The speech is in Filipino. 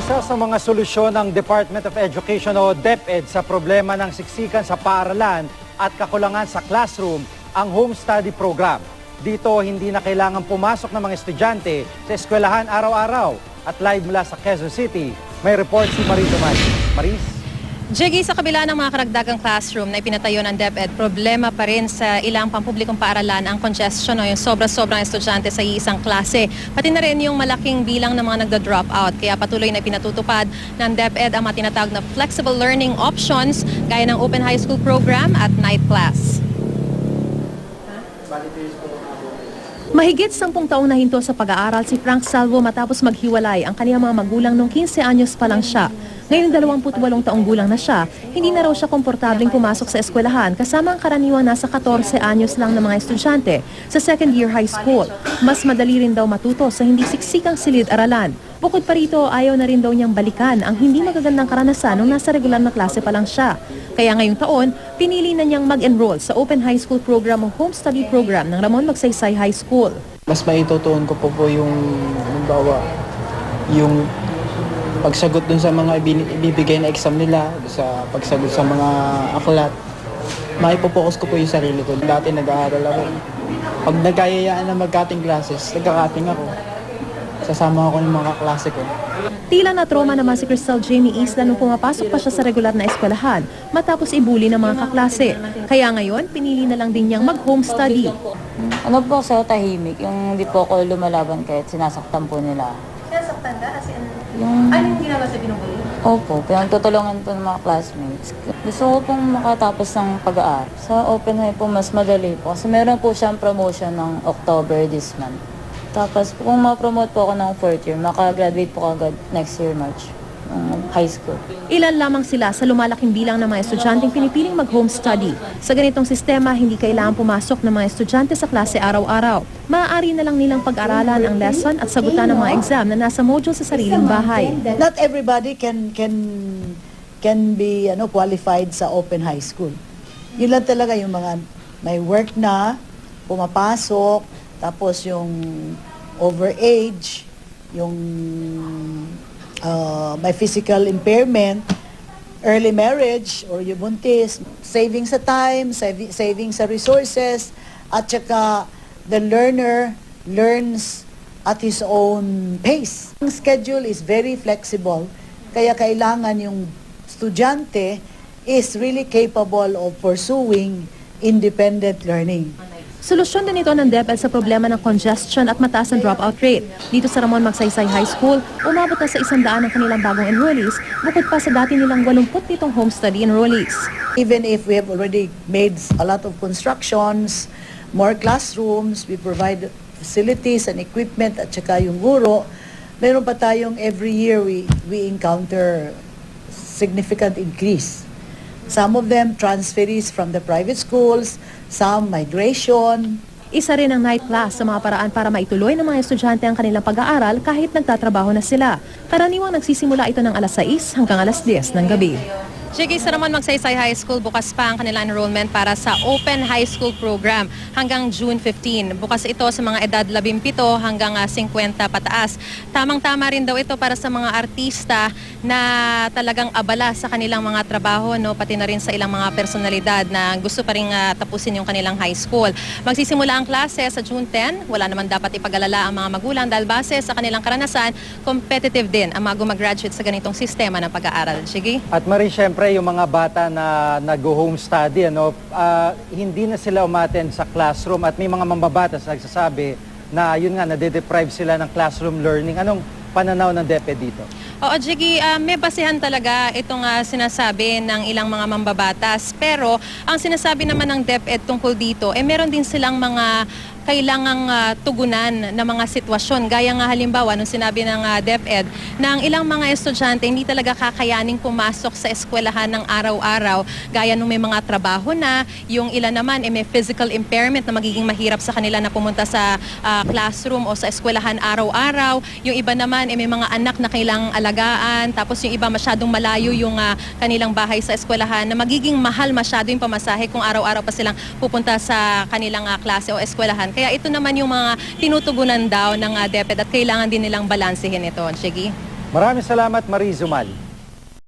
Isa sa mga solusyon ng Department of Education o DepEd sa problema ng siksikan sa paaralan at kakulangan sa classroom ang home study program. Dito hindi na kailangan pumasok ng mga estudyante sa eskwelahan araw-araw. At live mula sa Quezon City, may report si Marie Dumas. Maris? Jiggy, sa kabila ng mga karagdagang classroom na ipinatayo ng DepEd, problema pa rin sa ilang pampublikong paaralan ang congestion o yung sobra-sobrang estudyante sa iisang klase. Pati na rin yung malaking bilang ng mga nagda-drop out. Kaya patuloy na pinatutupad ng DepEd ang mga tinatawag na flexible learning options gaya ng Open High School program at night class. Mahigit 10 taon na hinto sa pag-aaral si Frank Salvo matapos maghiwalay ang kaniyang mga magulang nung 15 anyos pa lang siya. Ngayon 28 taong gulang na siya, hindi na raw siya komportabling pumasok sa eskwelahan kasama ang karaniwang nasa 14 anyos lang ng mga estudyante sa second year high school. Mas madali rin daw matuto sa hindi siksikang silid-aralan. Bukod pa rito, ayaw na rin daw niyang balikan ang hindi magagandang karanasan nung nasa regular na klase pa lang siya. Kaya ngayong taon, pinili na niyang mag-enroll sa Open High School program o Home Study program ng Ramon Magsaysay High School. Mas maitutuon ko po yung halimbawa, yung pagsagot dun sa mga ibibigay na exam nila, sa pagsagot sa mga aklat. Maipopokus ko po yung sarili ko. Dati nag-aaral ako. Pag nagkayayaan na mag-cutting classes, nagka-cutting ako. Sasama ako ng mga klase ko. Tila na trauma naman si Crystal Jamie Isla nung pumapasok pa siya sa regular na eskwelahan matapos ibuli ng mga kaklase. Kaya ngayon, pinili na lang din niyang mag-home study. Ano po sa tahimik, yung hindi po ako lumalaban kahit sinasaktan po nila. Sinasaktan ka? As in, Yung, anong ginawa sa binubuli? opo, pinagtutulungan po ng mga classmates. Gusto ko pong makatapos ng pag-aaral. Sa Open High po, mas madali po. Kasi meron po siyang promotion ng October this month. Tapos kung ma-promote po ako ng 4th year, makagraduate po agad next year, March, ng high school. Ilan lamang sila sa lumalaking bilang ng mga estudyanteng pinipiling mag-home study. Sa ganitong sistema, hindi kailangan pumasok ng mga estudyante sa klase araw-araw. Maaari na lang nilang pag-aralan ang lesson at sagutan ng mga exam na nasa module sa sariling bahay. Not everybody can be qualified sa Open High School. Yun lang talaga yung mga may work na, pumapasok, tapos yung overage, yung may physical impairment, early marriage or yung buntis, saving sa time, saving sa resources, at saka the learner learns at his own pace. Ang schedule is very flexible, kaya kailangan yung estudyante is really capable of pursuing independent learning. Solusyon din ito ng DepEd sa problema ng congestion at mataas ang dropout rate. Dito sa Ramon Magsaysay High School, umabot na sa 100 ang kanilang bagong enrollees, bukod pa sa dati nilang 87 home study enrollees. Even if we have already made a lot of constructions, more classrooms, we provide facilities and equipment at saka yung guro, meron pa tayong every year we encounter significant increase. Some of them transferees from the private schools, some migration. Isa rin ang night class sa mga paraan para maituloy ng mga estudyante ang kanilang pag-aaral kahit nagtatrabaho na sila. Karaniwang nagsisimula ito ng alas 6 hanggang alas 10 ng gabi. Sige, sa Ramon Magsaysay High School, bukas pa ang kanilang enrollment para sa Open High School program hanggang June 15. Bukas ito sa mga edad 17 hanggang 50 pataas. Tamang-tama rin daw ito para sa mga artista na talagang abala sa kanilang mga trabaho, no? Pati na rin sa ilang mga personalidad na gusto pa rin tapusin yung kanilang high school. Magsisimula ang klase sa June 10. Wala naman dapat ipag-alala ang mga magulang dahil base sa kanilang karanasan, competitive din ang mga gumagraduate sa ganitong sistema ng pag-aaral. Sige? At Marie, syempre yung mga bata na nag-home study, hindi na sila umattend sa classroom at may mga mambabatas nagsasabi na yun nga, nade-deprive sila ng classroom learning. Anong pananaw ng DepEd dito? Oo, Jiggy, may basihan talaga itong sinasabi ng ilang mga mambabatas. Pero ang sinasabi naman ng DepEd tungkol dito, meron din silang mga kailangang tugunan na mga sitwasyon. Gaya nga halimbawa, nung sinabi ng DepEd, na ang ilang mga estudyante hindi talaga kakayaning pumasok sa eskwelahan ng araw-araw. Gaya nung may mga trabaho na, yung ilan naman may physical impairment na magiging mahirap sa kanila na pumunta sa classroom o sa eskwelahan araw-araw. Yung iba naman may mga anak na kailangang alagaan. Tapos yung iba masyadong malayo yung kanilang bahay sa eskwelahan na magiging mahal masyado yung pamasahe kung araw-araw pa silang pupunta sa kanilang klase o eskwelahan. Kaya ito naman yung mga tinutugunan daw ng DepEd at kailangan din nilang balansehin ito. Sige. Maraming salamat, Marie Zumali.